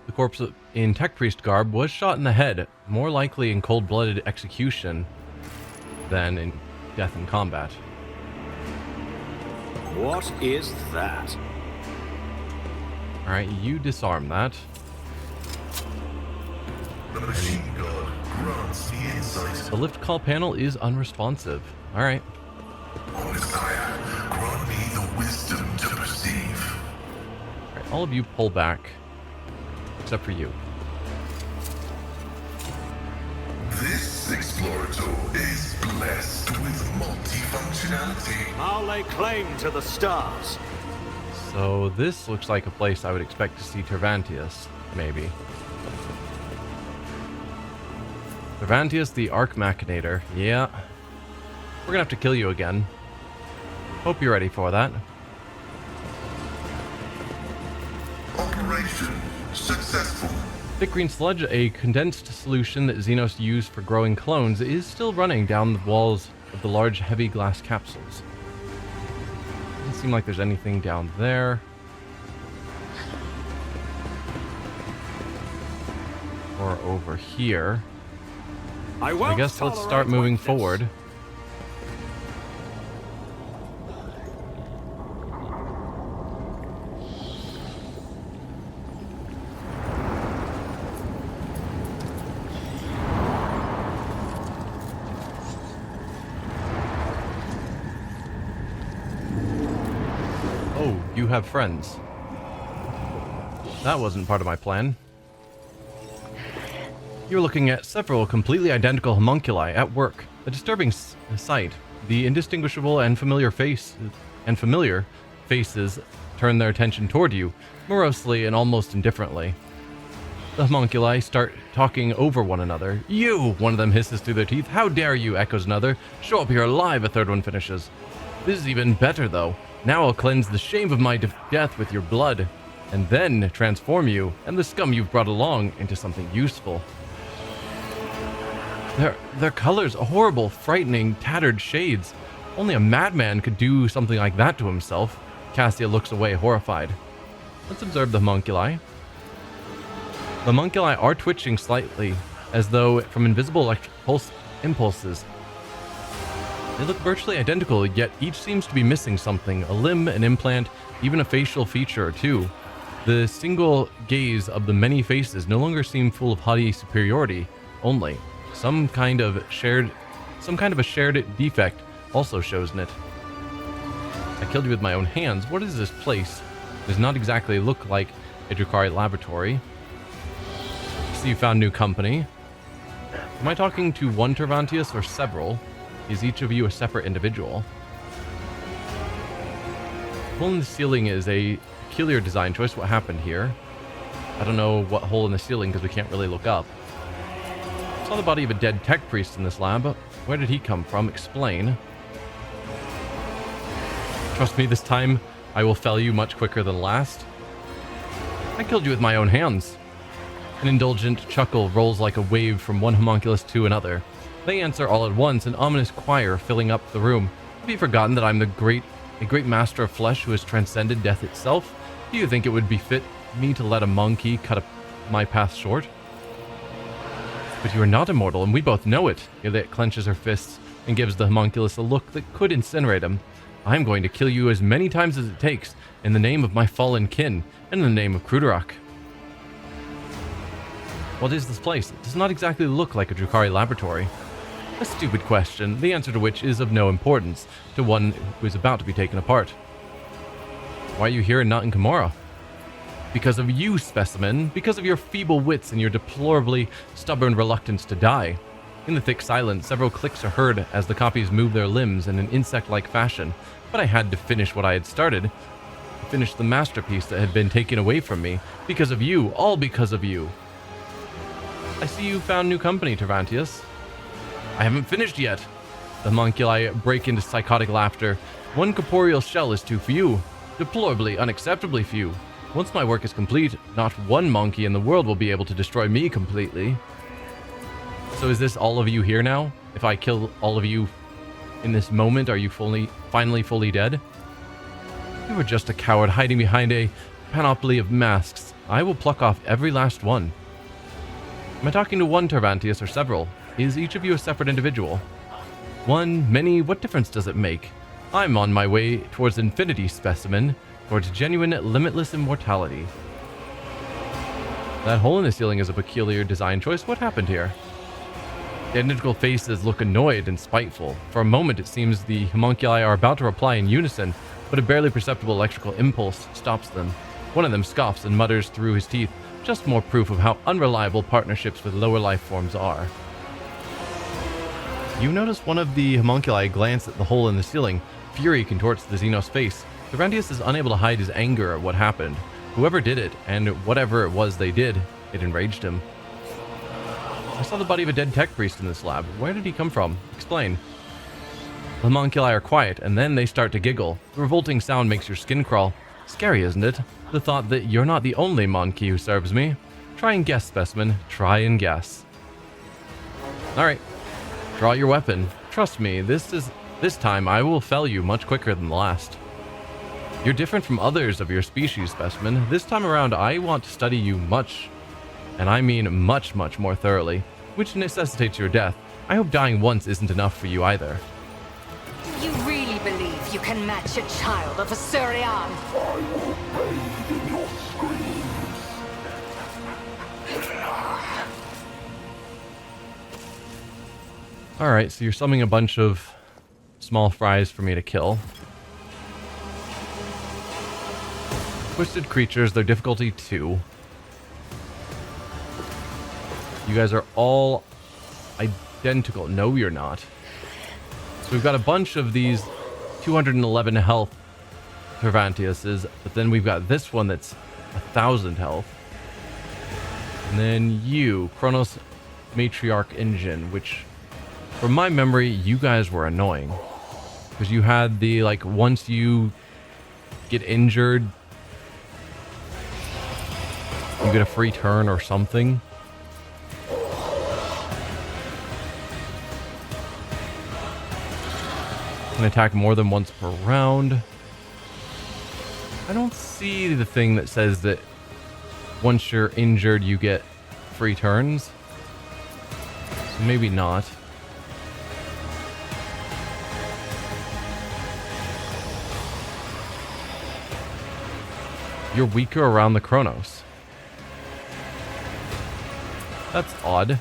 The corpse in tech priest garb was shot in the head, more likely in cold-blooded execution than in death in combat. What is that? Alright, you disarm that. The machine god grants the insight. The lift call panel is unresponsive. Alright. O Messiah, grant me the wisdom to perceive. Alright, all of you pull back. Except for you. This explorator is blessed with multifunctionality. I'll lay claim to the stars. So this looks like a place I would expect to see Tervantius, maybe. Tervantius the Arc Machinator. Yeah. We're gonna have to kill you again. Hope you're ready for that. Operation successful. Thick green sludge, a condensed solution that Xenos used for growing clones, is still running down the walls of the large heavy glass capsules. Doesn't seem like there's anything down there. Or over here. I guess let's start moving forward. Oh, you have friends. That wasn't part of my plan. You're looking at several completely identical homunculi at work. A disturbing sight. The indistinguishable and familiar faces turn their attention toward you, morosely and almost indifferently. The homunculi start talking over one another. You! One of them hisses through their teeth. How dare you! Echoes another. Show up here alive! A third one finishes. This is even better, though. Now I'll cleanse the shame of my death with your blood, and then transform you and the scum you've brought along into something useful. Their colors, horrible, frightening, tattered shades. Only a madman could do something like that to himself. Cassia looks away, horrified. Let's observe the homunculi. The homunculi are twitching slightly, as though from invisible electric impulses. They look virtually identical, yet each seems to be missing something. A limb, an implant, even a facial feature or two. The single gaze of the many faces no longer seem full of haughty superiority only. Some kind of a shared defect also shows in it. I killed you with my own hands. What is this place? It does not exactly look like a Drukhari laboratory. I see you found new company. Am I talking to one Tervantius or several? Is each of you a separate individual? The hole in the ceiling is a peculiar design choice. What happened here? I don't know what hole in the ceiling because we can't really look up. I saw the body of a dead tech priest in this lab. Where did he come from? Explain. Trust me, this time I will fell you much quicker than last. I killed you with my own hands. An indulgent chuckle rolls like a wave from one homunculus to another. They answer all at once, an ominous choir filling up the room. Have you forgotten that I'm a great master of flesh who has transcended death itself? Do you think it would befit me to let a monkey cut my path short? But you are not immortal, and we both know it. Iliad clenches her fists and gives the homunculus a look that could incinerate him. I'm going to kill you as many times as it takes, in the name of my fallen kin, and in the name of Kruderak. What is this place? It does not exactly look like a Drukhari laboratory. A stupid question, the answer to which is of no importance to one who is about to be taken apart. Why are you here and not in Gamora? Because of you, specimen. Because of your feeble wits and your deplorably stubborn reluctance to die. In the thick silence, several clicks are heard as the copies move their limbs in an insect-like fashion, but I had to finish what I had started. Finish the masterpiece that had been taken away from me. Because of you, all because of you. I see you found new company, Tervantius. I haven't finished yet. The homunculi break into psychotic laughter. One corporeal shell is too few. Deplorably, unacceptably few. Once my work is complete, not one monkey in the world will be able to destroy me completely. So is this all of you here now? If I kill all of you in this moment, are you finally fully dead? You are just a coward hiding behind a panoply of masks. I will pluck off every last one. Am I talking to one Tervantius or several? Is each of you a separate individual? One, many, what difference does it make? I'm on my way towards infinity, specimen, towards genuine, limitless immortality. That hole in the ceiling is a peculiar design choice. What happened here? The identical faces look annoyed and spiteful. For a moment, it seems the homunculi are about to reply in unison, but a barely perceptible electrical impulse stops them. One of them scoffs and mutters through his teeth, just more proof of how unreliable partnerships with lower life forms are. You notice one of the homunculi glance at the hole in the ceiling. Fury contorts the xenos face. Tervantius is unable to hide his anger at what happened. Whoever did it, and whatever it was they did, it enraged him. I saw the body of a dead tech priest in this lab. Where did he come from? Explain. The homunculi are quiet, and then they start to giggle. The revolting sound makes your skin crawl. Scary, isn't it? The thought that you're not the only monkey who serves me. Try and guess, specimen. Try and guess. Alright. Draw your weapon. Trust me, this time I will fell you much quicker than the last. You're different from others of your species, specimen. This time around, I want to study you much, and I mean much, much more thoroughly, which necessitates your death. I hope dying once isn't enough for you either. You really believe you can match a child of Assyrian? I will bathe in your screams. Alright, so you're summoning a bunch of small fries for me to kill. Twisted creatures, their difficulty 2. You guys are all identical. No, you're not. So we've got a bunch of these 211 health Tervantiuses, but then we've got this one that's 1,000 health. And then you, Koronus Matriarch Engine, which, from my memory, you guys were annoying. Because you had the, like, once you get injured, you get a free turn or something. Can attack more than once per round. I don't see the thing that says that once you're injured, you get free turns. So maybe not. You're weaker around the Koronus. That's odd.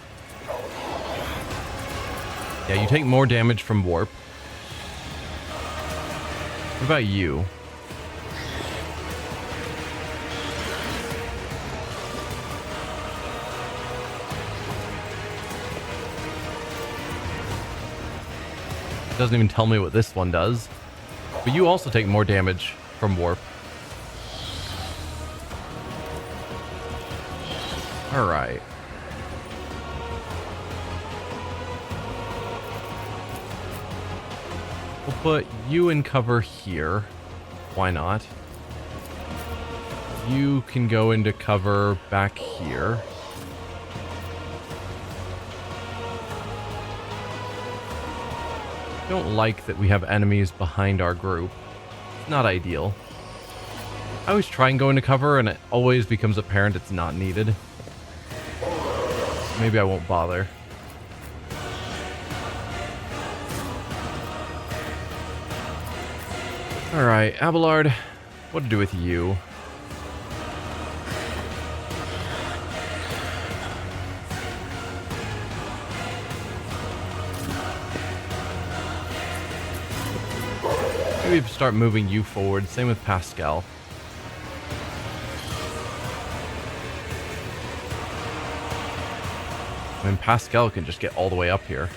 Yeah, you take more damage from warp. What about you? It doesn't even tell me what this one does. But you also take more damage from warp. Alright. We'll put you in cover here. Why not? You can go into cover back here. Don't like that we have enemies behind our group. It's not ideal. I always try and go into cover and it always becomes apparent it's not needed. Maybe I won't bother. Alright, Abelard, what to do with you? Maybe start moving you forward. Same with Pascal. I mean, Pascal can just get all the way up here.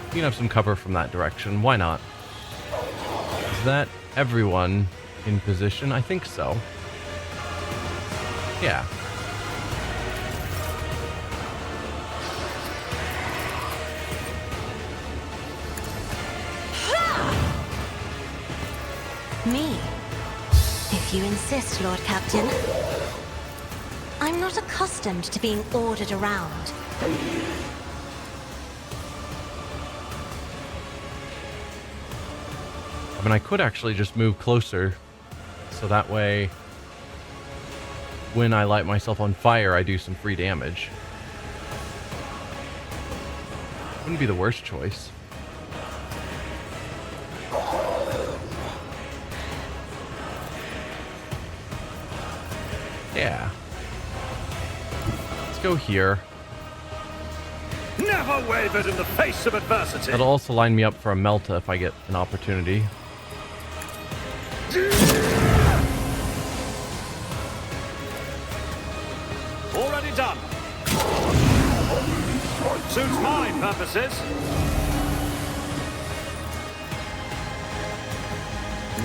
You can have some cover from that direction. Why not? Is that everyone in position? I think so. Yeah. Me? If you insist, Lord Captain. I'm not accustomed to being ordered around. mean, I could actually just move closer, so that way, when I light myself on fire, I do some free damage. Wouldn't be the worst choice. Yeah. Let's go here. Never wavered in the face of adversity. That'll also line me up for a Melta if I get an opportunity. Already done. Suits my purposes.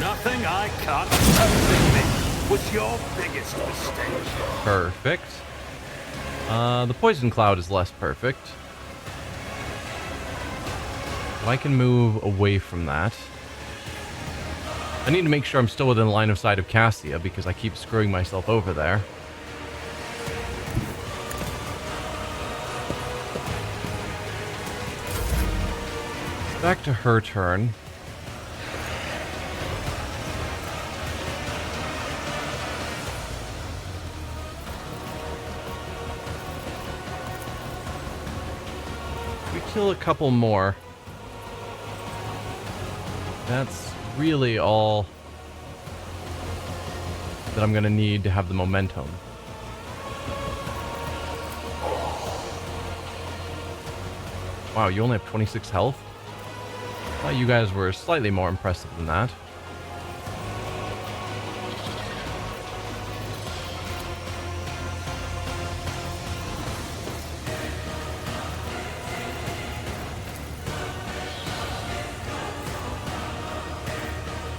Nothing I can't perfectly was your biggest mistake. Perfect. The poison cloud is less perfect. But I can move away from that. I need to make sure I'm still within line of sight of Cassia because I keep screwing myself over there. Back to her turn. We kill a couple more. That's really all that I'm going to need to have the momentum. Wow, you only have 26 health? I thought you guys were slightly more impressive than that.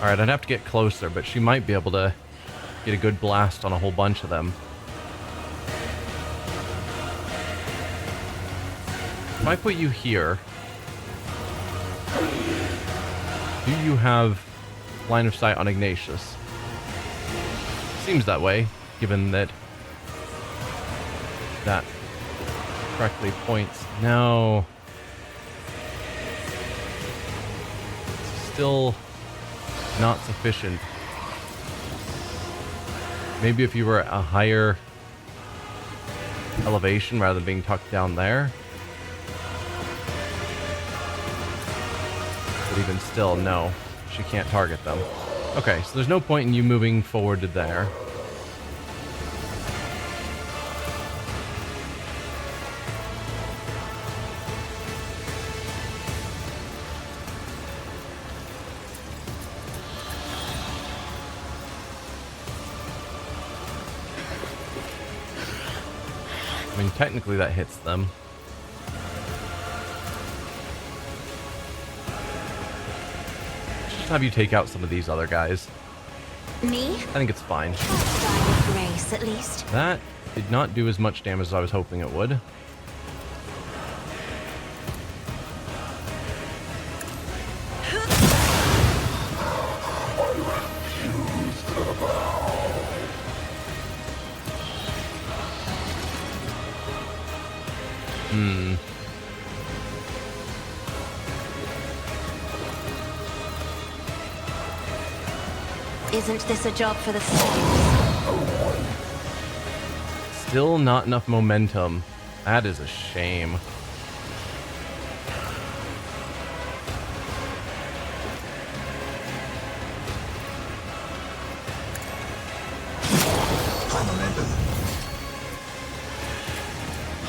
Alright, I'd have to get closer, but she might be able to get a good blast on a whole bunch of them. If I put you here, do you have line of sight on Ignatius? Seems that way, given that that correctly points. No. Still not sufficient. Maybe if you were at a higher elevation rather than being tucked down there. But even still, no. She can't target them. Okay, so there's no point in you moving forward to there. I mean, technically that hits them. Just have you take out some of these other guys. Me? I think it's fine. I'll die with grace, at least. That did not do as much damage as I was hoping it would. Isn't this a job for the psykers? Still not enough momentum. That is a shame.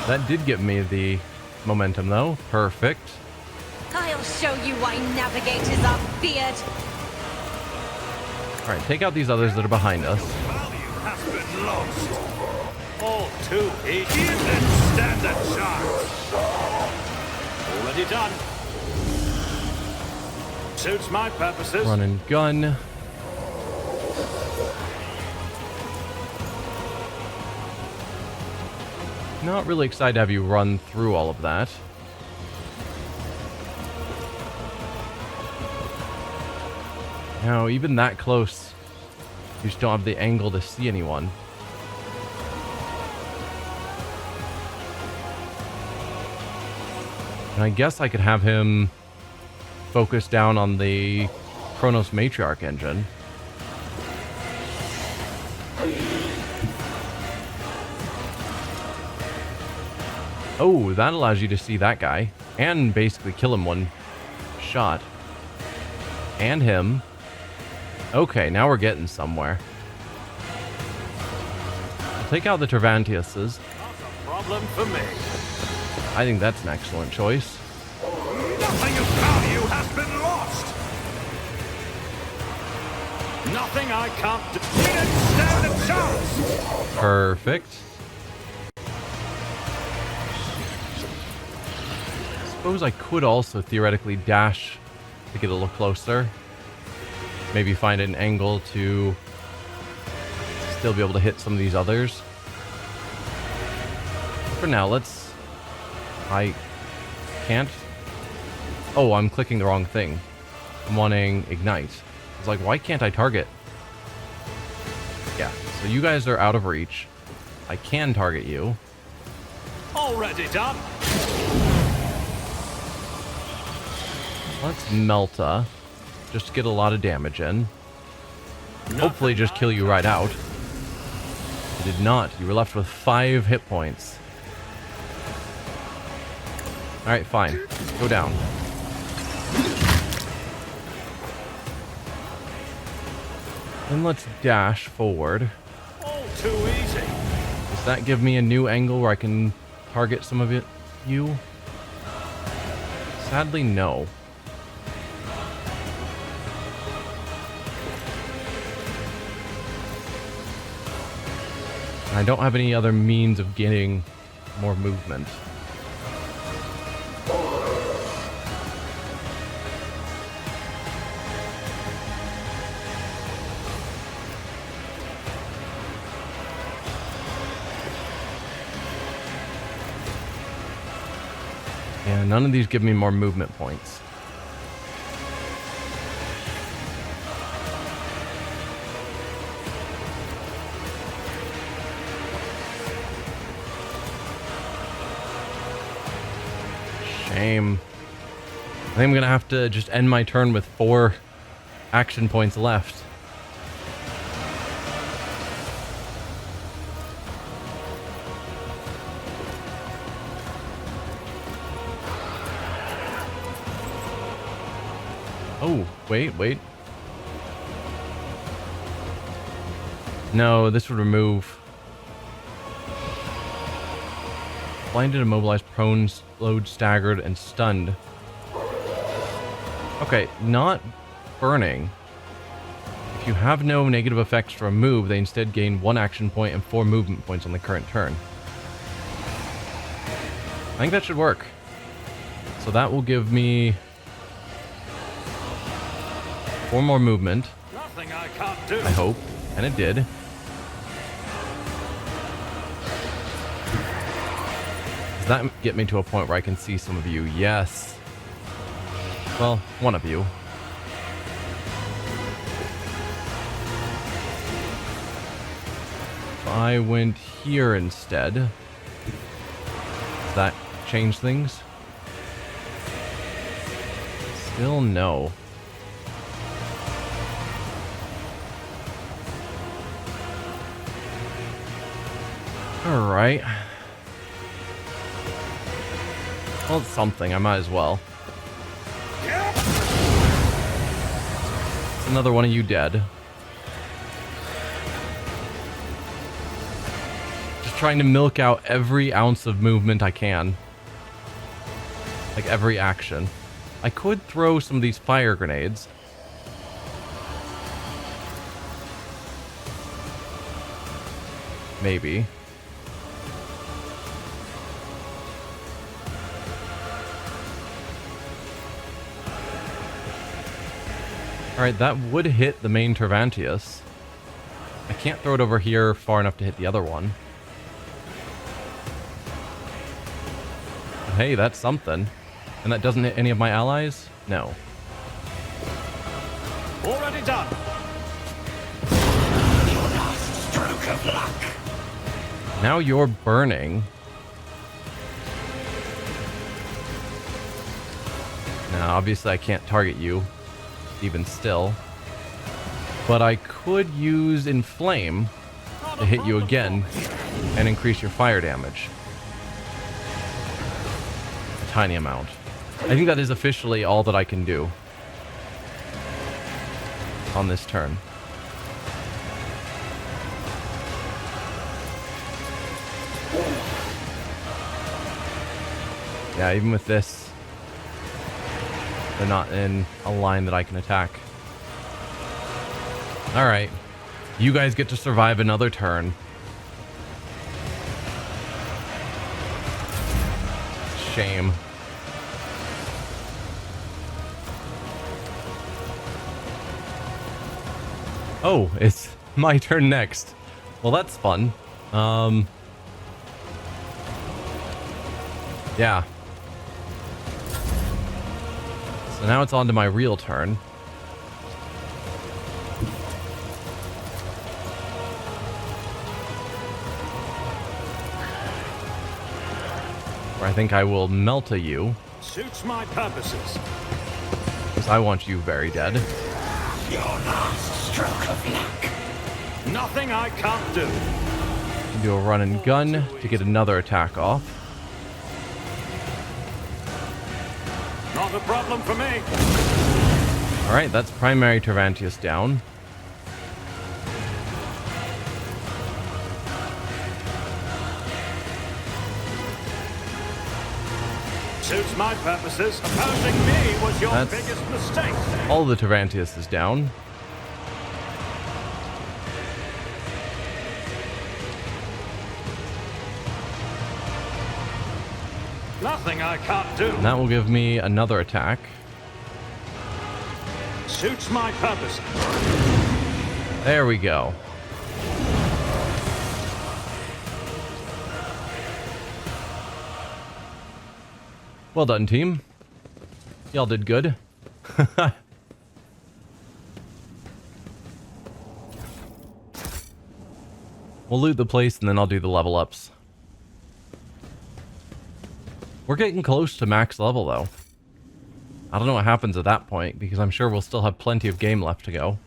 That did give me the momentum, though. Perfect. I'll show you why navigators are feared. Alright, take out these others that are behind us. Value has been lost. All too easy. Then stand a chance. Already done. Suits my purposes. Run and gun. Not really excited to have you run through all of that. Now, even that close, you just don't have the angle to see anyone. And I guess I could have him focus down on the Koronus Matriarch engine. Oh, that allows you to see that guy and basically kill him one shot. And him. Okay, now we're getting somewhere. I'll take out the Tervantiuses. Not a problem for me. I think that's an excellent choice. Nothing of value has been lost. Nothing I can't do. We didn't stand a chance. Perfect. Suppose I could also theoretically dash to get a little closer. Maybe find an angle to still be able to hit some of these others. For now, I can't. Oh, I'm clicking the wrong thing. I'm wanting ignite. It's like, why can't I target? Yeah, so you guys are out of reach. I can target you. Already done. Let's Melta, just to get a lot of damage in. Hopefully just kill you right out. You did not. You were left with 5 hit points. Alright, fine. Go down. And let's dash forward. All too easy. Does that give me a new angle where I can target some of you? Sadly, no. I don't have any other means of getting more movement. Yeah, none of these give me more movement points. Shame. I think I'm gonna have to just end my turn with 4 action points left. Oh, wait. No, this would remove. Blinded, immobilized, prone, slowed, staggered, and stunned. Okay, not burning. If you have no negative effects from a move, they instead gain 1 action point and 4 movement points on the current turn. I think that should work. So that will give me 4 more movement. Nothing I can't do. I hope. And it did. Does that get me to a point where I can see some of you? Yes. Well, one of you. If I went here instead, does that change things? Still no. Alright. Well, it's something. I might as well. It's another one of you dead. Just trying to milk out every ounce of movement I can. Like every action. I could throw some of these fire grenades. Maybe. Alright, that would hit the main Tervantius. I can't throw it over here far enough to hit the other one. But hey, that's something. And that doesn't hit any of my allies? No. Already done. Your last stroke of luck. Now you're burning. Now, obviously I can't target you. even still. But I could use Inflame to hit you again and increase your fire damage. A tiny amount. I think that is officially all that I can do on this turn. Yeah, even with this, they're not in a line that I can attack. Alright. You guys get to survive another turn. Shame. Oh, it's my turn next. Well, that's fun. Yeah. So now it's on to my real turn. Where I think I will melt you. Suits my purposes. Because I want you very dead. Your last stroke of luck. Nothing I can't do. Do a run and gun to get another attack off. Not a problem for me. Alright, that's primary Tervantius down. Suits my purposes. Opposing me was your That's biggest mistake. all the Tervantius is down. Nothing I can't do. And that will give me another attack. Suits my purpose. There we go. Well done, team. Y'all did good. We'll loot the place and then I'll do the level ups. We're getting close to max level though. I don't know what happens at that point because I'm sure we'll still have plenty of game left to go.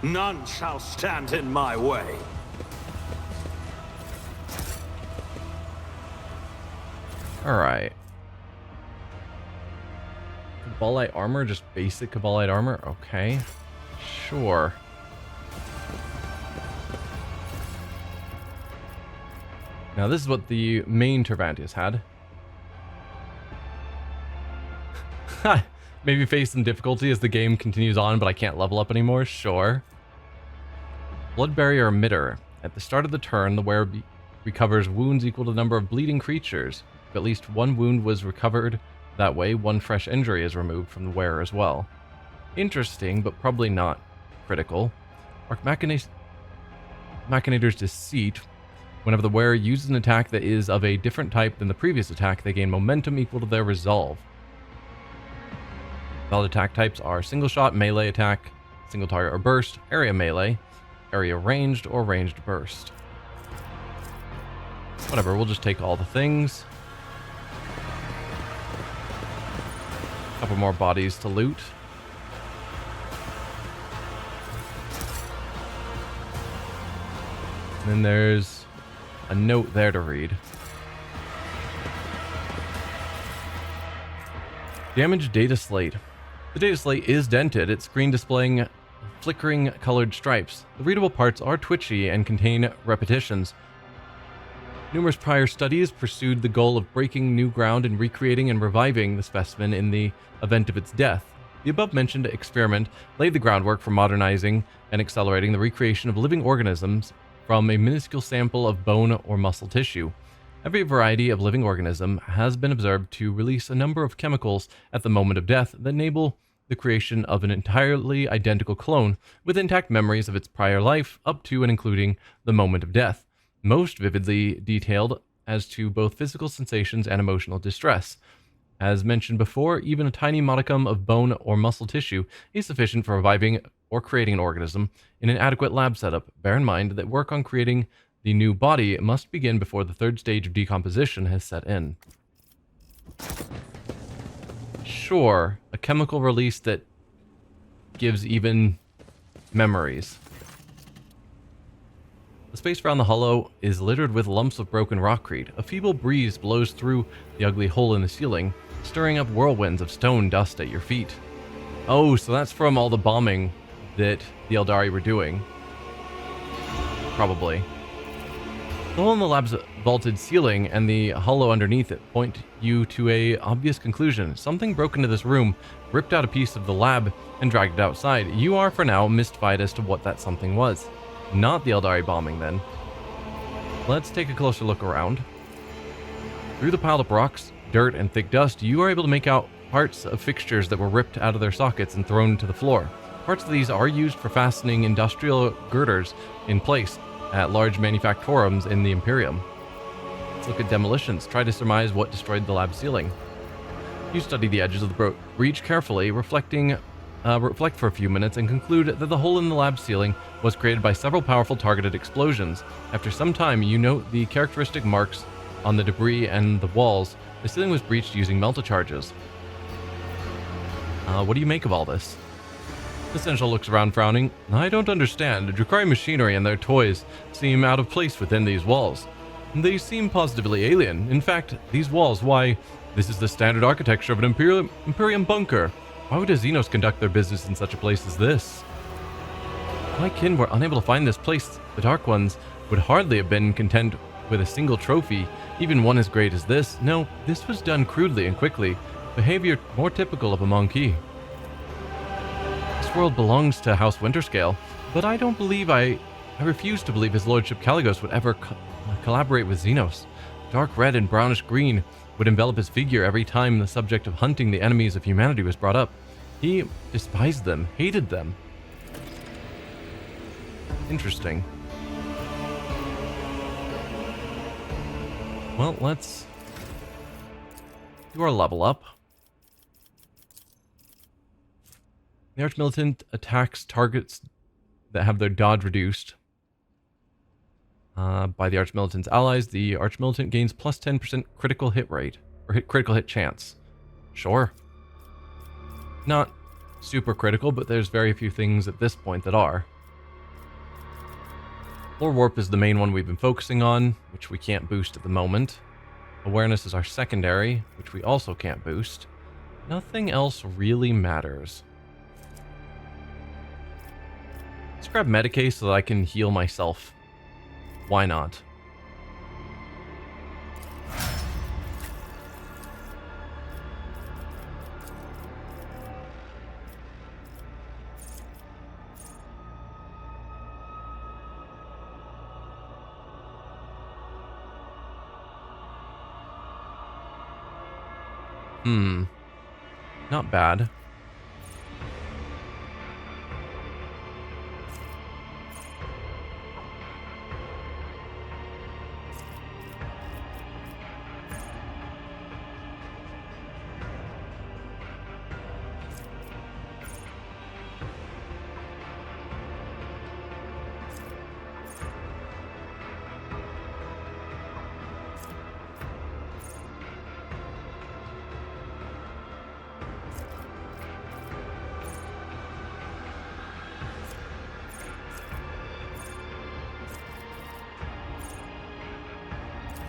None shall stand in my way. Alright. Cabalite armor, just basic Cabalite armor? Okay. Sure. Now this is what the main Tervantius had. Maybe face some difficulty as the game continues on, but I can't level up anymore? Sure. Blood Barrier Emitter. At the start of the turn, the wearer recovers wounds equal to the number of bleeding creatures. If at least one wound was recovered that way, one fresh injury is removed from the wearer as well. Interesting, but probably not critical. Machinator's Deceit. Whenever the wearer uses an attack that is of a different type than the previous attack, they gain momentum equal to their resolve. Valid attack types are single shot, melee attack, single target or burst, area melee, area ranged, or ranged burst. Whatever, we'll just take all the things. Couple more bodies to loot. And then there's a note there to read. Damaged data slate. The data slate is dented, its screen displaying flickering colored stripes. The readable parts are twitchy and contain repetitions. Numerous prior studies pursued the goal of breaking new ground and recreating and reviving the specimen in the event of its death. The above-mentioned experiment laid the groundwork for modernizing and accelerating the recreation of living organisms from a minuscule sample of bone or muscle tissue. Every variety of living organism has been observed to release a number of chemicals at the moment of death that enable the creation of an entirely identical clone with intact memories of its prior life up to and including the moment of death, most vividly detailed as to both physical sensations and emotional distress. As mentioned before, even a tiny modicum of bone or muscle tissue is sufficient for reviving or creating an organism in an adequate lab setup. Bear in mind that work on creating the new body must begin before the third stage of decomposition has set in. Sure, a chemical release that gives even memories. The space around the hollow is littered with lumps of broken rockcrete. A feeble breeze blows through the ugly hole in the ceiling, stirring up whirlwinds of stone dust at your feet. Oh, so that's from all the bombing that the Eldari were doing. Probably. The hole in the lab's vaulted ceiling and the hollow underneath it point you to a obvious conclusion. Something broke into this room, ripped out a piece of the lab, and dragged it outside. You are, for now, mystified as to what that something was. Not the Eldari bombing, then. Let's take a closer look around. Through the piled up rocks, dirt, and thick dust, you are able to make out parts of fixtures that were ripped out of their sockets and thrown to the floor. Parts of these are used for fastening industrial girders in place at large manufactorums in the Imperium. Let's look at demolitions. Try to surmise what destroyed the lab ceiling. You study the edges of the breach carefully, reflect for a few minutes, and conclude that the hole in the lab ceiling was created by several powerful targeted explosions. After some time, you note the characteristic marks on the debris and the walls. The ceiling was breached using melta-charges. What do you make of all this? The Seneschal looks around, frowning. I don't understand. The Drukhari machinery and their toys seem out of place within these walls. They seem positively alien. In fact, these walls, why, this is the standard architecture of an Imperium bunker. Why would a xenos conduct their business in such a place as this? My kin were unable to find this place. The Dark Ones would hardly have been content with a single trophy, even one as great as this. No, this was done crudely and quickly. Behavior more typical of a Monkey. This world belongs to House Winterscale, but I refuse to believe His Lordship Caligos would ever collaborate with xenos. Dark red and brownish green would envelop his figure every time the subject of hunting the enemies of humanity was brought up. He despised them, hated them. Interesting. Well, let's do our level up. The Archmilitant attacks targets that have their dodge reduced by the Archmilitant's allies. The Archmilitant gains plus 10% critical hit rate, or critical hit chance. Sure. Not super critical, but there's very few things at this point that are. Lore Warp is the main one we've been focusing on, which we can't boost at the moment. Awareness is our secondary, which we also can't boost. Nothing else really matters. Let's grab Medicae so that I can heal myself. Why not? Not bad.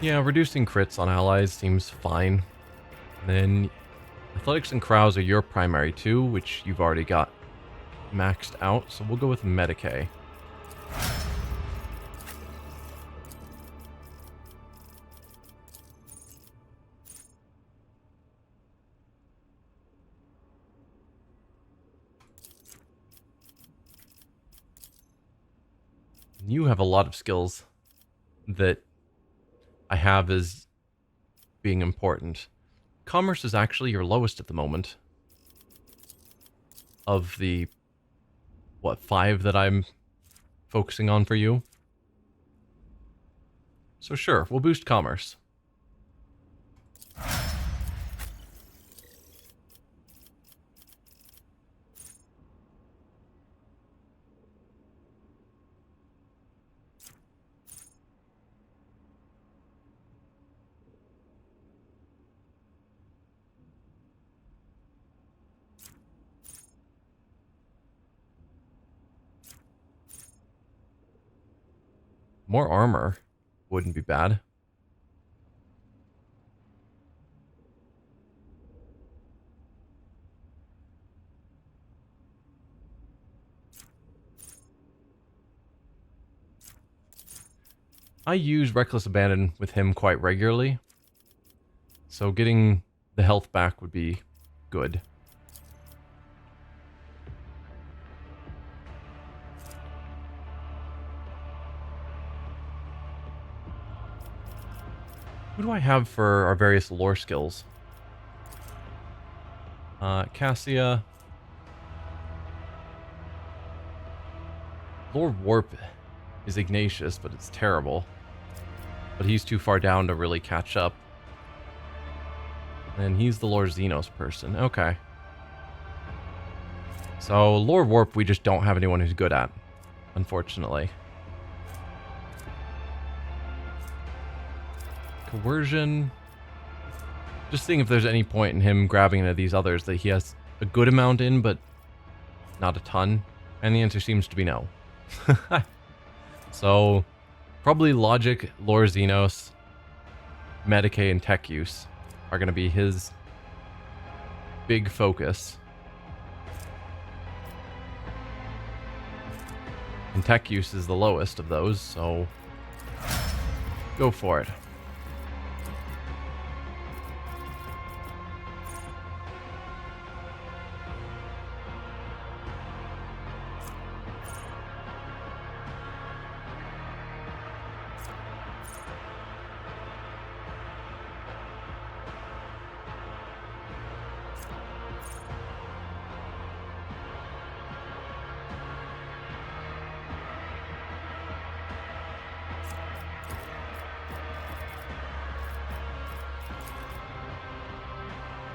Yeah, reducing crits on allies seems fine. Then athletics and crows are your primary two, which you've already got maxed out, so we'll go with Medicae. You have a lot of skills that I have as being important. Commerce is actually your lowest at the moment. Of the, 5 that I'm focusing on for you? So sure, we'll boost commerce. More armor wouldn't be bad. I use Reckless Abandon with him quite regularly, so getting the health back would be good. Who do I have for our various lore skills? Cassia. Lore Warp is Ignatius, but it's terrible. But he's too far down to really catch up. And he's the Lore Xenos person. Okay. So, Lore Warp we just don't have anyone who's good at, unfortunately. Coercion. Just seeing if there's any point in him grabbing into these others that he has a good amount in, but not a ton. And the answer seems to be no. So, probably Logic, Lore Xenos, Medicae, and Tech Use are going to be his big focus. And Tech Use is the lowest of those, so go for it.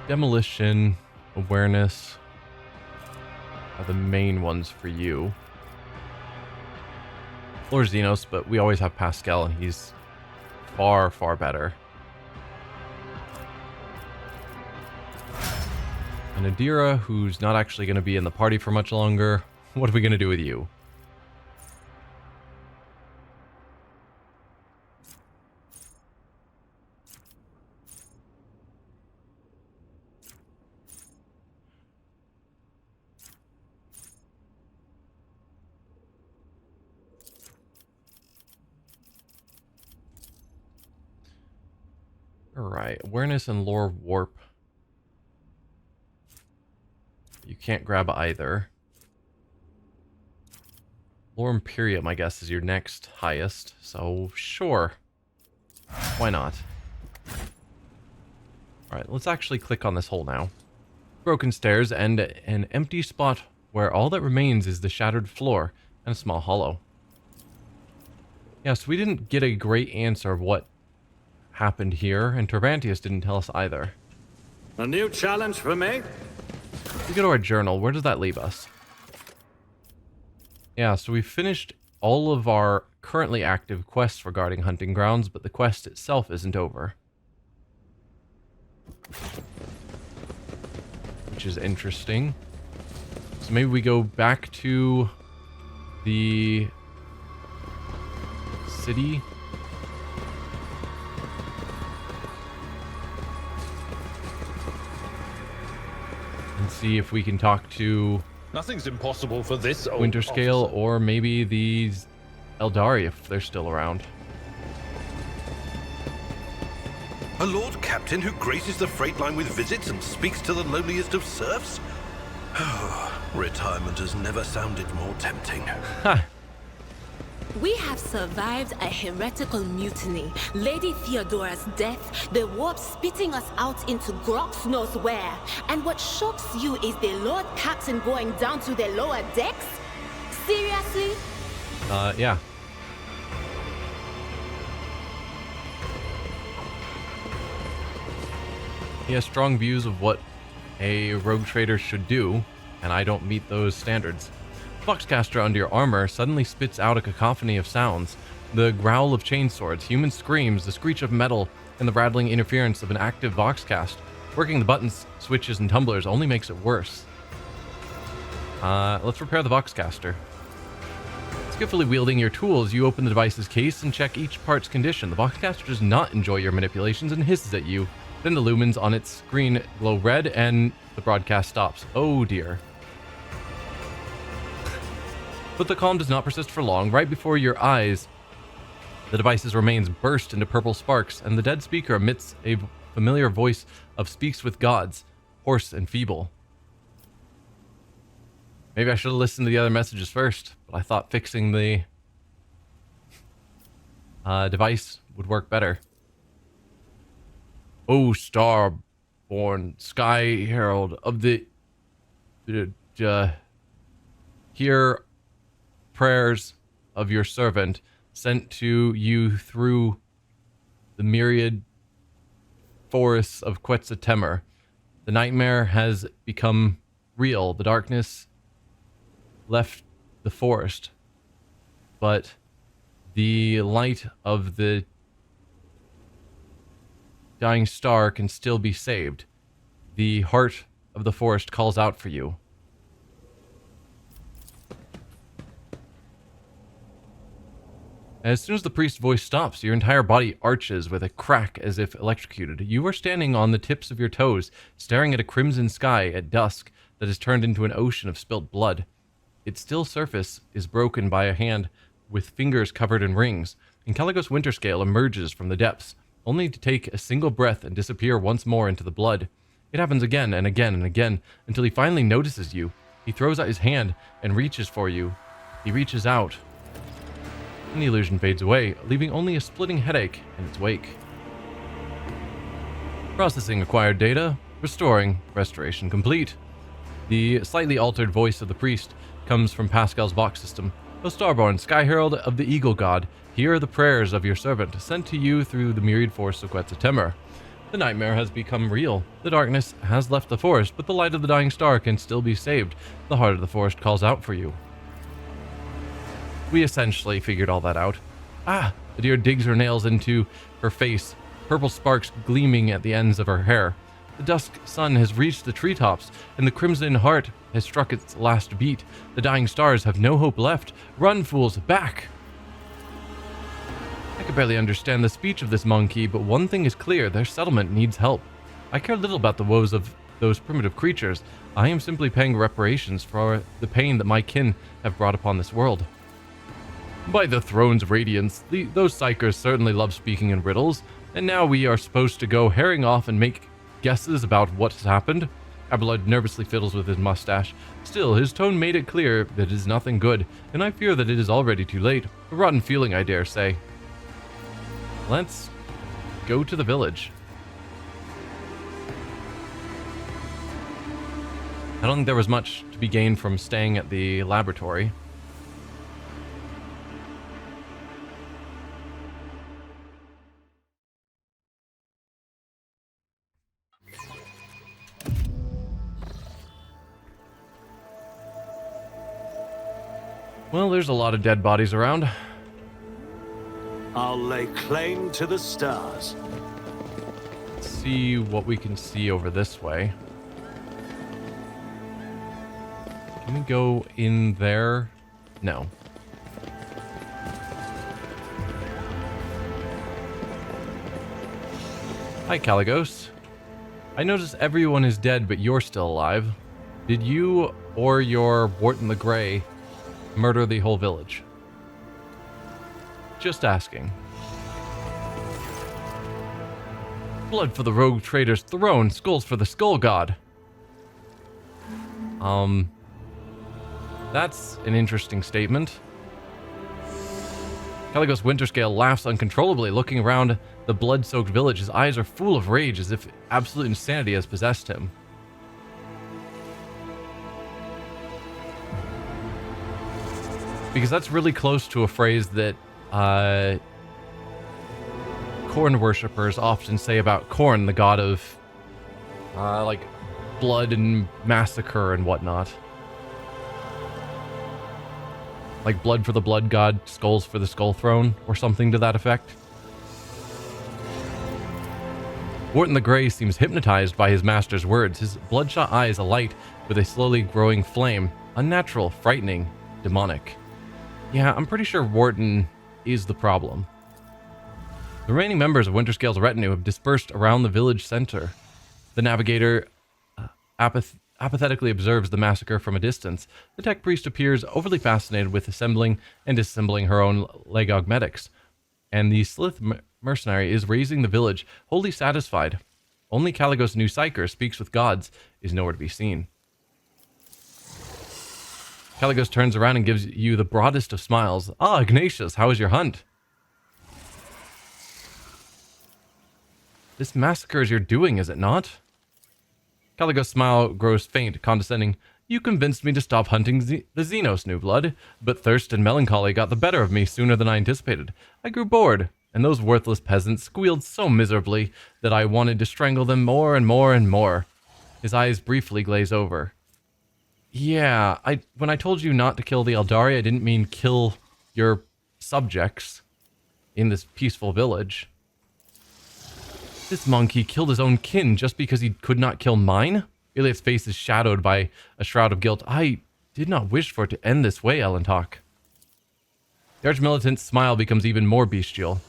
Demolition, awareness are the main ones for you. Lore Xenos, but we always have Pascal, and he's far, far better. And Adira, who's not actually going to be in the party for much longer. What are we going to do with you? Alright, awareness and lore warp. You can't grab either. Lore Imperium, I guess, is your next highest, so sure. Why not? Alright, let's actually click on this hole now. Broken stairs and an empty spot where all that remains is the shattered floor and a small hollow. Yes, we didn't get a great answer of what happened here, and Turbantius didn't tell us either. A new challenge for me? We go to our journal. Where does that leave us? Yeah, so we finished all of our currently active quests regarding hunting grounds, but the quest itself isn't over. Which is interesting. So maybe we go back to the city. And see if we can talk to Nothing's impossible for this old Winterscale, officer. or maybe these Eldari if they're still around. A Lord Captain who graces the freight line with visits and speaks to the lowliest of serfs? Retirement has never sounded more tempting. Ha! We have survived a heretical mutiny, Lady Theodora's death, the warp spitting us out into Grox knows where. And what shocks you is the Lord Captain going down to the lower decks? Seriously? Yeah. He has strong views of what a rogue trader should do, and I don't meet those standards. Foxcaster under your armor suddenly spits out a cacophony of sounds. The growl of chainswords, human screams, the screech of metal, and the rattling interference of an active Voxcast. Working the buttons, switches, and tumblers only makes it worse. Let's repair the Voxcaster. Let's Skillfully wielding your tools, you open the device's case and check each part's condition. The boxcaster does not enjoy your manipulations and hisses at you. Then the lumens on its screen glow red and the broadcast stops. Oh dear. But the calm does not persist for long. Right before your eyes, the device's remains burst into purple sparks, and the dead speaker emits a familiar voice of speaks with gods, hoarse and feeble. Maybe I should have listened to the other messages first, but I thought fixing the device would work better. O star-born sky herald of the hear prayers of your servant sent to you through the myriad forests of Quetzaltemur. The nightmare has become real. The darkness left the forest, but the light of the dying star can still be saved. The heart of the forest calls out for you. As soon as the priest's voice stops, your entire body arches with a crack as if electrocuted. You are standing on the tips of your toes, staring at a crimson sky at dusk that has turned into an ocean of spilt blood. Its still surface is broken by a hand with fingers covered in rings, and Caligos Winterscale emerges from the depths, only to take a single breath and disappear once more into the blood. It happens again and again and again, until he finally notices you. He throws out his hand and reaches for you. He reaches out, and the illusion fades away, leaving only a splitting headache in its wake. Processing acquired data. Restoration complete. The slightly altered voice of the priest comes from Pascal's box system. O starborn, sky herald of the eagle god, hear the prayers of your servant, sent to you through the myriad forests of Quetzaltemur. The nightmare has become real. The darkness has left the forest, but the light of the dying star can still be saved. The heart of the forest calls out for you. We essentially figured all that out. Ah! The deer digs her nails into her face, purple sparks gleaming at the ends of her hair. The dusk sun has reached the treetops, and the crimson heart has struck its last beat. The dying stars have no hope left. Run, fools, back! I can barely understand the speech of this monkey, but one thing is clear, their settlement needs help. I care little about the woes of those primitive creatures. I am simply paying reparations for the pain that my kin have brought upon this world. By the throne's radiance, those psykers certainly love speaking in riddles, and now we are supposed to go herring off and make guesses about what has happened? Abelard nervously fiddles with his mustache. Still, his tone made it clear that it is nothing good, and I fear that it is already too late. A rotten feeling, I dare say. Let's go to the village. I don't think there was much to be gained from staying at the laboratory. Well, there's a lot of dead bodies around. I'll lay claim to the stars. Let's see what we can see over this way. Can we go in there? No. Hi, Caligos. I notice everyone is dead, but you're still alive. Did you or your Wharton the Grey murder the whole village? Just asking. Blood for the rogue trader's throne, skulls for the skull god. That's an interesting statement. Caligos Winterscale laughs uncontrollably, looking around the blood-soaked village. His eyes are full of rage, as if absolute insanity has possessed him. Because that's really close to a phrase that corn worshippers often say about Korn, the god of like blood and massacre and whatnot. Like blood for the blood god, skulls for the skull throne, or something to that effect. Wharton the Grey seems hypnotized by his master's words, his bloodshot eyes alight with a slowly growing flame, unnatural, frightening, demonic. Yeah, I'm pretty sure Wharton is the problem. The remaining members of Winterscale's retinue have dispersed around the village center. The navigator apathetically observes the massacre from a distance. The tech priest appears overly fascinated with assembling and disassembling her own legogmetics. And the Slith mercenary is raising the village, wholly satisfied. Only Caligos' new psyker speaks with gods is nowhere to be seen. Caligos turns around and gives you the broadest of smiles. Ah, Ignatius, how was your hunt? This massacre is your doing, is it not? Caligos' smile grows faint, condescending. You convinced me to stop hunting the xenos, new blood, but thirst and melancholy got the better of me sooner than I anticipated. I grew bored, and those worthless peasants squealed so miserably that I wanted to strangle them more and more and more. His eyes briefly glaze over. Yeah, when I told you not to kill the Eldari, I didn't mean kill your subjects in this peaceful village. This monkey killed his own kin just because he could not kill mine? Iliad's face is shadowed by a shroud of guilt. I did not wish for it to end this way, Elentok. The arch-militant's smile becomes even more bestial.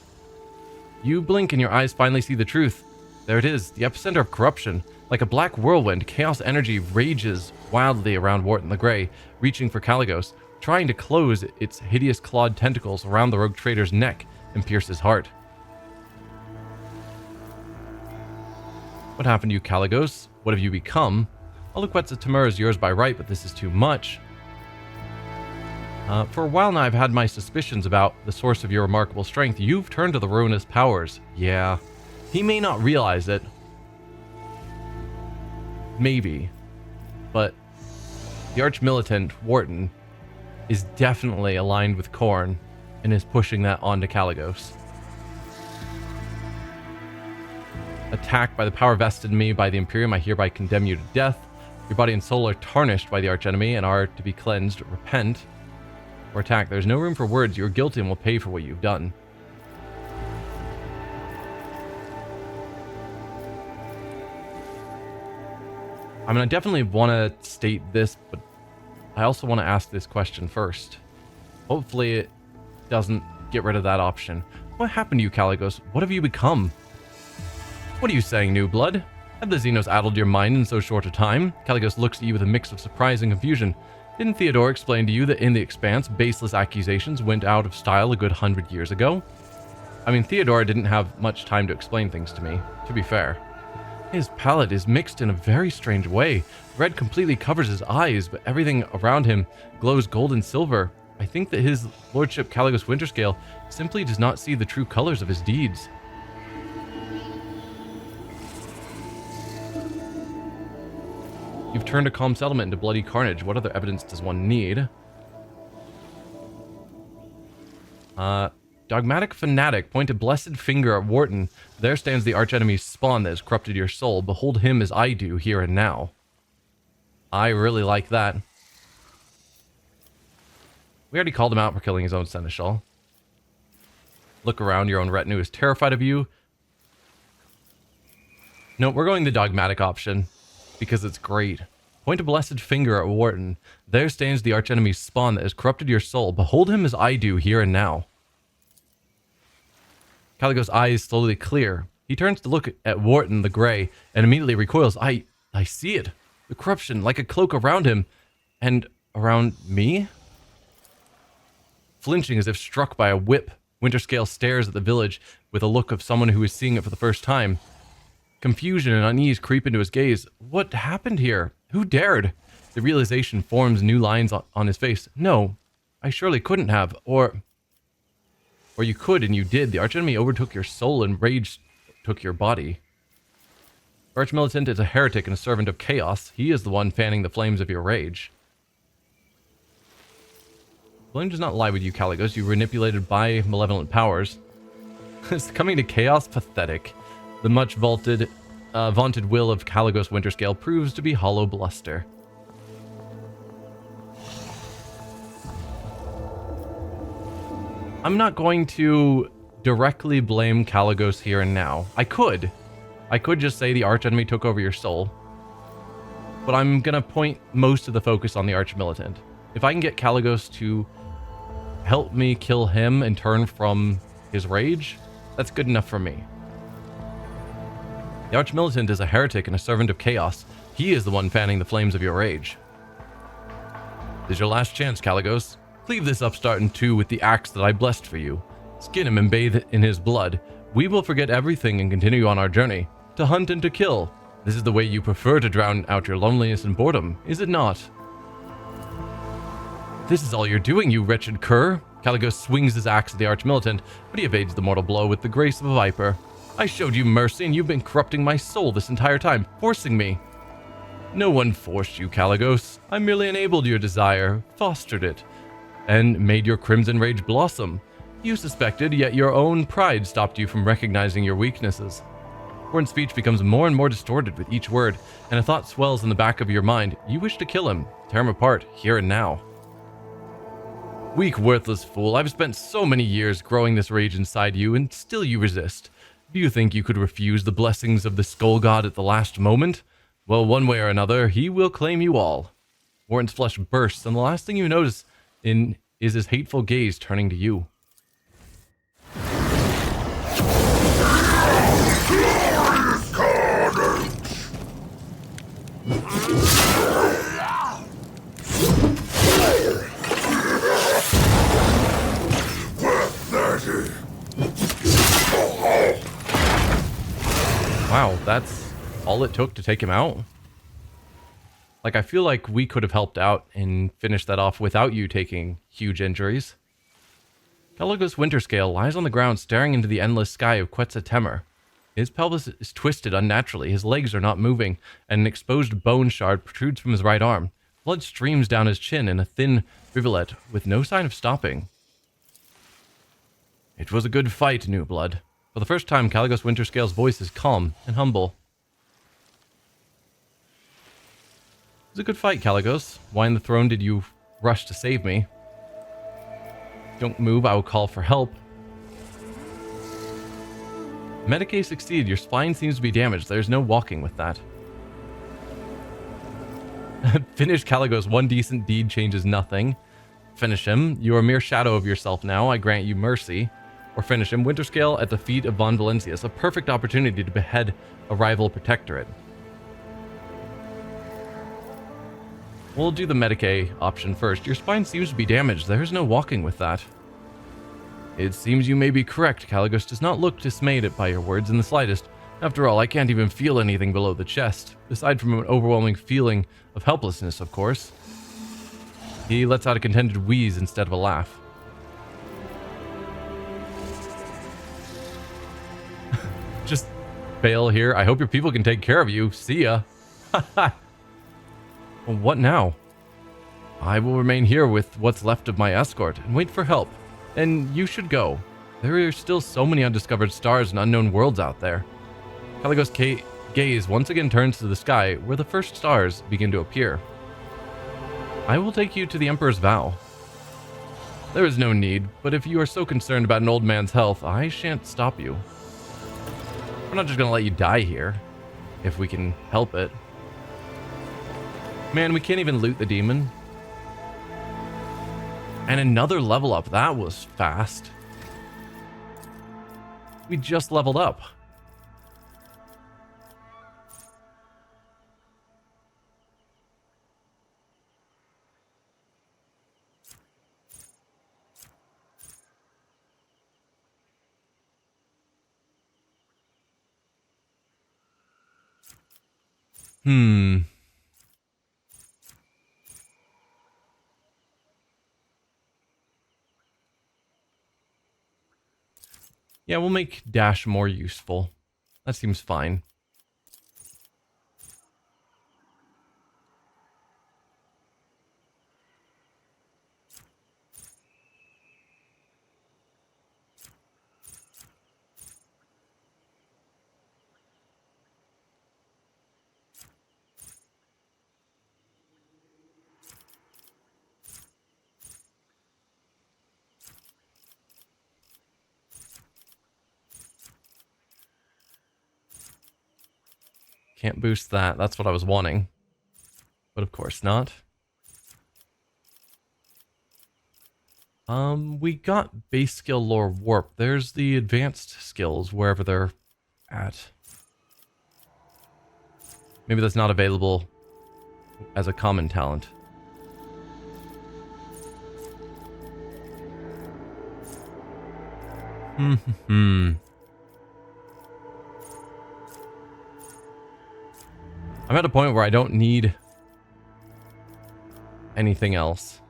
You blink and your eyes finally see the truth. There it is, the epicenter of corruption. Like a black whirlwind, chaos energy rages wildly around Wharton the Grey, reaching for Caligos, trying to close its hideous clawed tentacles around the rogue trader's neck and pierce his heart. What happened to you, Caligos? What have you become? Aliquetza Tamur is yours by right, but this is too much. For a while now, I've had my suspicions about the source of your remarkable strength. You've turned to the ruinous powers. Yeah. He may not realize it. Maybe. But the arch-militant, Wharton, is definitely aligned with Khorne and is pushing that onto Caligos. Attacked by the power vested in me by the Imperium, I hereby condemn you to death. Your body and soul are tarnished by the archenemy and are to be cleansed. Repent or attack. There's no room for words. You're guilty and will pay for what you've done. I mean, I definitely want to state this, but I also want to ask this question first. Hopefully it doesn't get rid of that option. What happened to you, Caligos? What have you become? What are you saying, new blood? Have the xenos addled your mind in so short a time? Caligos looks at you with a mix of surprise and confusion. Didn't Theodore explain to you that in the Expanse, baseless accusations went out of style a good 100 years ago? I mean, Theodore didn't have much time to explain things to me, to be fair. His palette is mixed in a very strange way. Red completely covers his eyes, but everything around him glows gold and silver. I think that his lordship Caligos Winterscale simply does not see the true colors of his deeds. You've turned a calm settlement into bloody carnage. What other evidence does one need? Dogmatic fanatic, point a blessed finger at Wharton. There stands the archenemy's spawn that has corrupted your soul. Behold him as I do, here and now. I really like that. We already called him out for killing his own seneschal. Look around, your own retinue is terrified of you. No, we're going the dogmatic option, because it's great. Point a blessed finger at Wharton. There stands the archenemy's spawn that has corrupted your soul. Behold him as I do, here and now. Caligos' eyes slowly clear. He turns to look at Wharton the Grey and immediately recoils. I see it. The corruption, like a cloak around him. And around me? Flinching as if struck by a whip, Winterscale stares at the village with a look of someone who is seeing it for the first time. Confusion and unease creep into his gaze. What happened here? Who dared? The realization forms new lines on his face. No, I surely couldn't have. Or you could and you did. The archenemy overtook your soul and rage took your body. Arch-militant is a heretic and a servant of chaos. He is the one fanning the flames of your rage. Blame does not lie with you, Caligos. You were manipulated by malevolent powers. Is coming to chaos pathetic? The much vaunted will of Caligos Winterscale proves to be hollow bluster. I'm not going to directly blame Caligos here and now. I could just say the archenemy took over your soul. But I'm going to point most of the focus on the arch-militant. If I can get Caligos to help me kill him and turn from his rage, that's good enough for me. The Archmilitant is a heretic and a servant of chaos. He is the one fanning the flames of your rage. This is your last chance, Caligos. Cleave this upstart in two with the axe that I blessed for you. Skin him and bathe in his blood. We will forget everything and continue on our journey, to hunt and to kill. This is the way you prefer to drown out your loneliness and boredom, is it not? This is all you're doing, you wretched cur. Caligos swings his axe at the Archmilitant, but he evades the mortal blow with the grace of a viper. I showed you mercy, and you've been corrupting my soul this entire time, forcing me. No one forced you, Caligos. I merely enabled your desire, fostered it, and made your crimson rage blossom. You suspected, yet your own pride stopped you from recognizing your weaknesses. Gordon's speech becomes more and more distorted with each word, and a thought swells in the back of your mind. You wish to kill him, tear him apart, here and now. Weak, worthless fool, I've spent so many years growing this rage inside you, and still you resist. Do you think you could refuse the blessings of the Skull God at the last moment? Well, one way or another, he will claim you all. Warren's flesh bursts, and the last thing you notice is his hateful gaze turning to you. Wow, that's all it took to take him out? Like, I feel like we could have helped out and finished that off without you taking huge injuries. Caligos Winterscale lies on the ground staring into the endless sky of Quetzaltemur. His pelvis is twisted unnaturally, his legs are not moving, and an exposed bone shard protrudes from his right arm. Blood streams down his chin in a thin rivulet with no sign of stopping. It was a good fight, New Blood. For the first time, Caligos Winterscale's voice is calm and humble. It was a good fight, Caligos. Why in the throne did you rush to save me? Don't move, I will call for help. Medicae succeeded. Your spine seems to be damaged. There's no walking with that. Finish Caligos. One decent deed changes nothing. Finish him. You are a mere shadow of yourself now. I grant you mercy. Or finish him. Winterscale at the feet of Von Valencius. A perfect opportunity to behead a rival protectorate. We'll do the Medicae option first. Your spine seems to be damaged. There's no walking with that. It seems you may be correct. Caligos does not look dismayed by your words in the slightest. After all, I can't even feel anything below the chest, aside from an overwhelming feeling of helplessness, of course. He lets out a contented wheeze instead of a laugh. Just bail here. I hope your people can take care of you. See ya. Well, what now? I will remain here with what's left of my escort and wait for help. And you should go. There are still so many undiscovered stars and unknown worlds out there. Caligos' gaze once again turns to the sky, where the first stars begin to appear. I will take you to the Emperor's vow. There is no need, but if you are so concerned about an old man's health, I shan't stop you. We're not just gonna let you die here, if we can help it. Man, we can't even loot the demon. And another level up. That was fast. We just leveled up. Yeah, we'll make dash more useful. That seems fine. Can't boost that. That's what I was wanting. But of course not. We got base skill lore warp. There's the advanced skills wherever they're at. Maybe that's not available as a common talent. I'm at a point where I don't need anything else.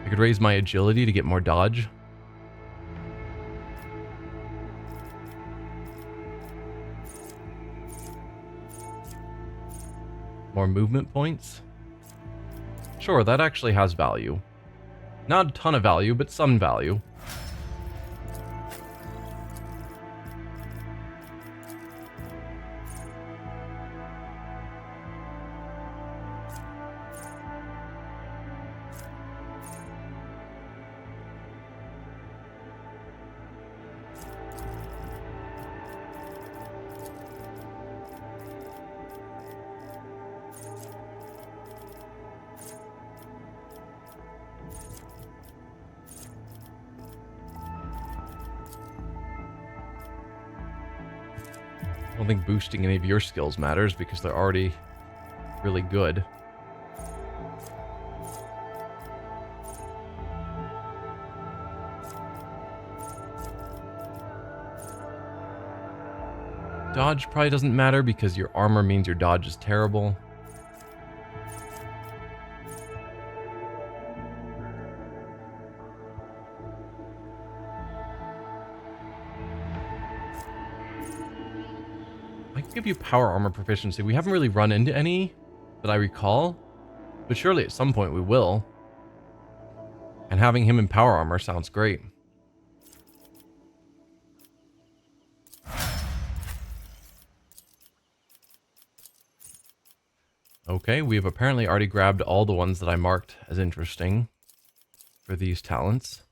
I could raise my agility to get more dodge. More movement points. Sure, that actually has value. Not a ton of value, but some value. I don't think boosting any of your skills matters because they're already really good. Dodge probably doesn't matter because your armor means your dodge is terrible. I can give you power armor proficiency. We haven't really run into any that I recall, but surely at some point we will. And having him in power armor sounds great. Okay, we have apparently already grabbed all the ones that I marked as interesting for these talents.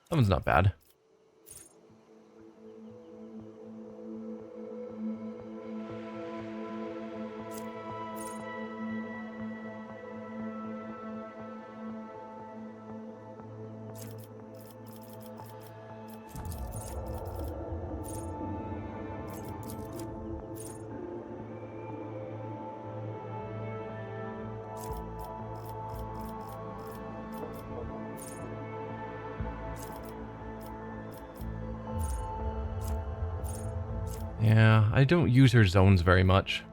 That one's not bad. Yeah, I don't use her zones very much.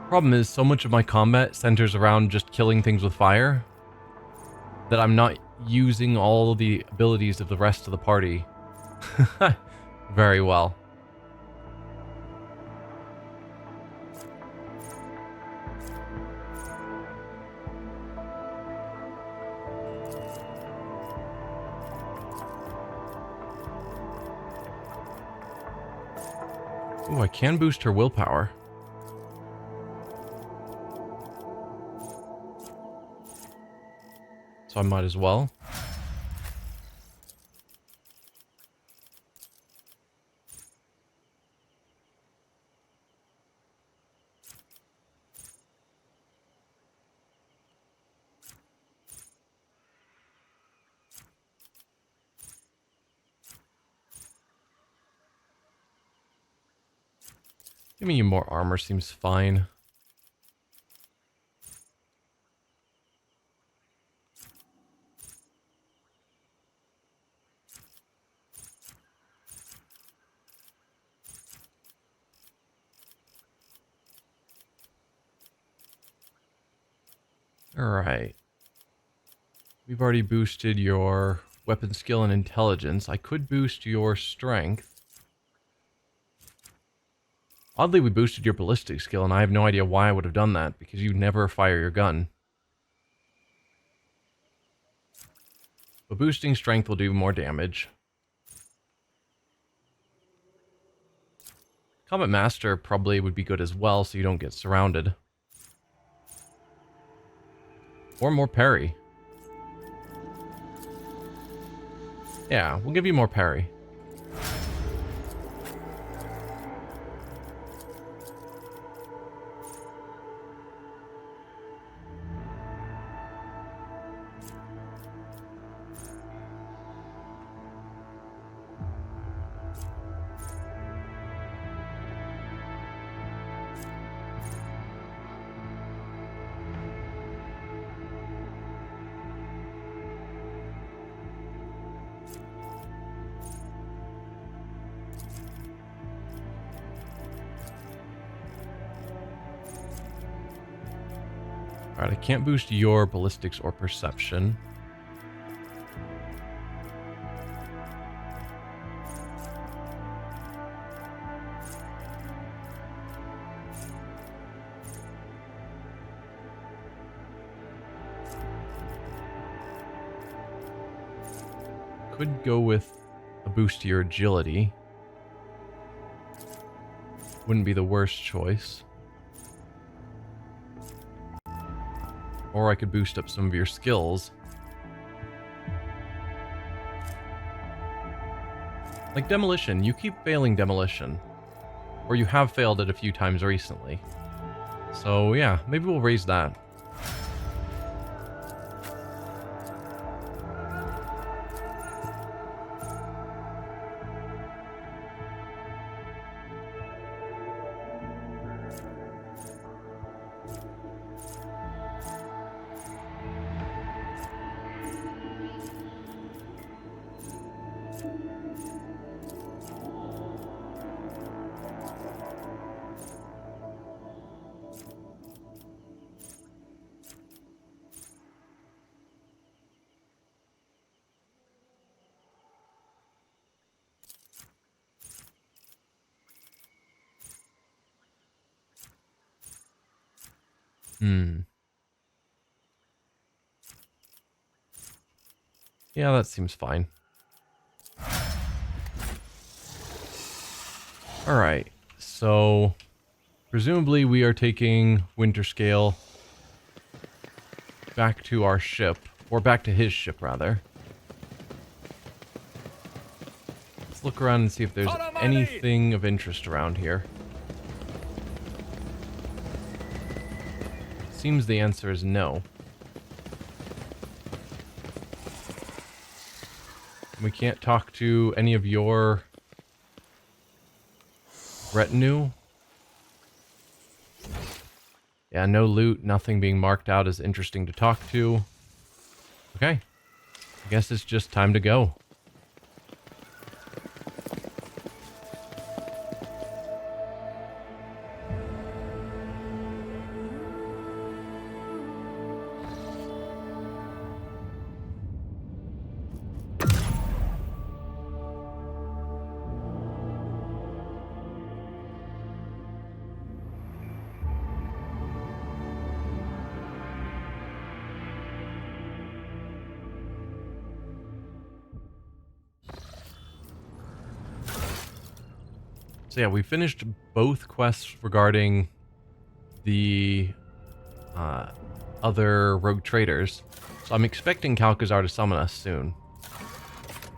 Problem is, so much of my combat centers around just killing things with fire that I'm not using all the abilities of the rest of the party very well. Ooh, I can boost her willpower. So I might as well. Giving you more armor seems fine. Alright. We've already boosted your weapon skill and intelligence. I could boost your strength. Oddly, we boosted your ballistic skill, and I have no idea why I would have done that, because you never fire your gun. But boosting strength will do more damage. Combat Master probably would be good as well, so you don't get surrounded. Or more parry. Yeah, we'll give you more parry. Alright, I can't boost your ballistics or perception. Could go with a boost to your agility. Wouldn't be the worst choice. Or I could boost up some of your skills. Like demolition, you keep failing demolition. Or you have failed it a few times recently. So yeah, maybe we'll raise that. Yeah, that seems fine. Alright, so presumably we are taking Winterscale back to our ship, or back to his ship rather. Let's look around and see if there's anything of interest around here. Seems the answer is no. We can't talk to any of your retinue. Yeah, no loot, nothing being marked out as interesting to talk to. Okay. I guess it's just time to go. So yeah, we finished both quests regarding the other rogue traders. So I'm expecting Calcazar to summon us soon.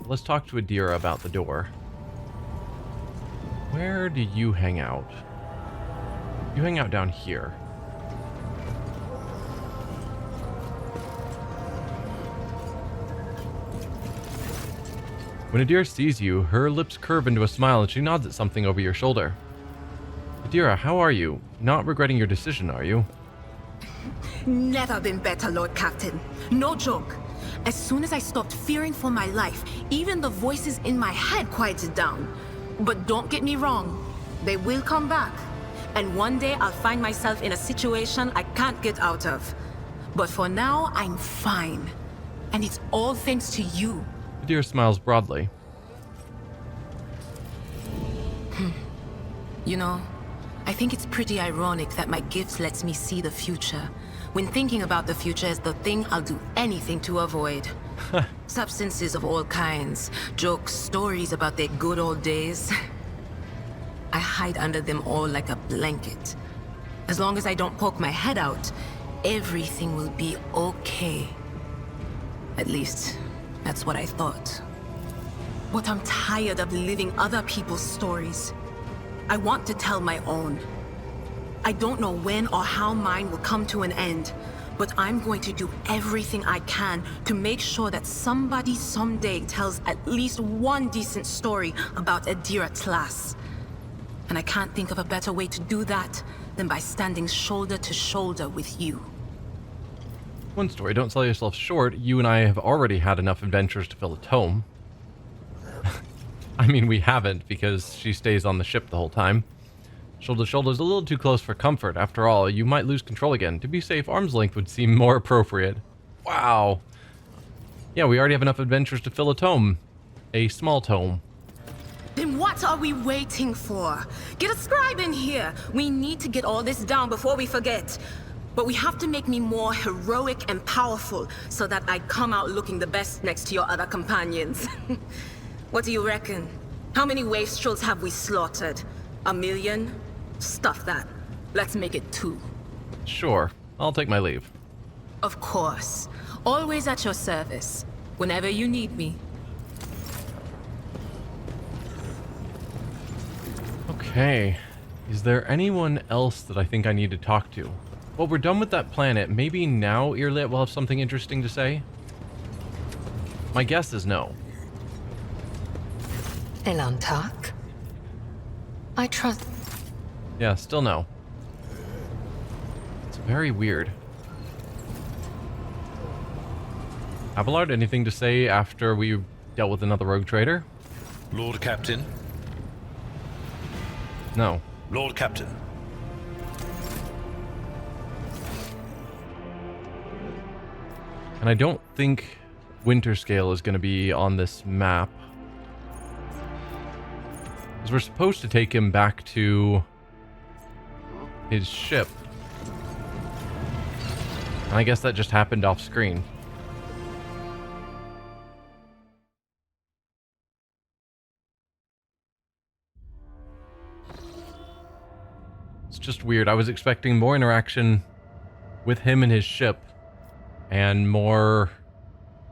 Let's talk to Adira about the door. Where do you hang out? You hang out down here. When Adira sees you, her lips curve into a smile and she nods at something over your shoulder. Adira, how are you? Not regretting your decision, are you? Never been better, Lord Captain. No joke. As soon as I stopped fearing for my life, even the voices in my head quieted down. But don't get me wrong, they will come back. And one day I'll find myself in a situation I can't get out of. But for now, I'm fine. And it's all thanks to you. Adira smiles broadly. You know, I think it's pretty ironic that my gift lets me see the future, when thinking about the future is the thing I'll do anything to avoid. Substances of all kinds, jokes, stories about their good old days. I hide under them all like a blanket. As long as I don't poke my head out, everything will be okay. At least, that's what I thought. But I'm tired of living other people's stories. I want to tell my own. I don't know when or how mine will come to an end, but I'm going to do everything I can to make sure that somebody someday tells at least one decent story about Adira Tlass. And I can't think of a better way to do that than by standing shoulder to shoulder with you. One story, don't sell yourself short. You and I have already had enough adventures to fill a tome. I mean, we haven't, because she stays on the ship the whole time. Shoulder to shoulder is a little too close for comfort. After all, you might lose control again. To be safe, arm's length would seem more appropriate. Wow. Yeah, we already have enough adventures to fill a tome. A small tome. Then what are we waiting for? Get a scribe in here. We need to get all this down before we forget. But we have to make me more heroic and powerful so that I come out looking the best next to your other companions. What do you reckon? How many wastrels have we slaughtered? 1 million? Stuff that. Let's make it 2. Sure. I'll take my leave. Of course. Always at your service. Whenever you need me. Okay. Is there anyone else that I think I need to talk to? Well, we're done with that planet. Maybe now Earlit will have something interesting to say? My guess is no. Elantak? I trust... Yeah, still no. It's very weird. Abelard, anything to say after we dealt with another rogue trader? Lord Captain? No. Lord Captain. And I don't think Winterscale is going to be on this map. Because we're supposed to take him back to his ship. And I guess that just happened off screen. It's just weird. I was expecting more interaction with him and his ship. And more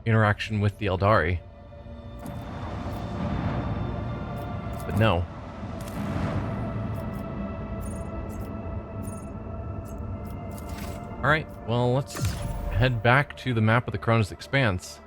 interaction with the Eldari. But no. Alright, well, let's head back to the map of the Koronus Expanse.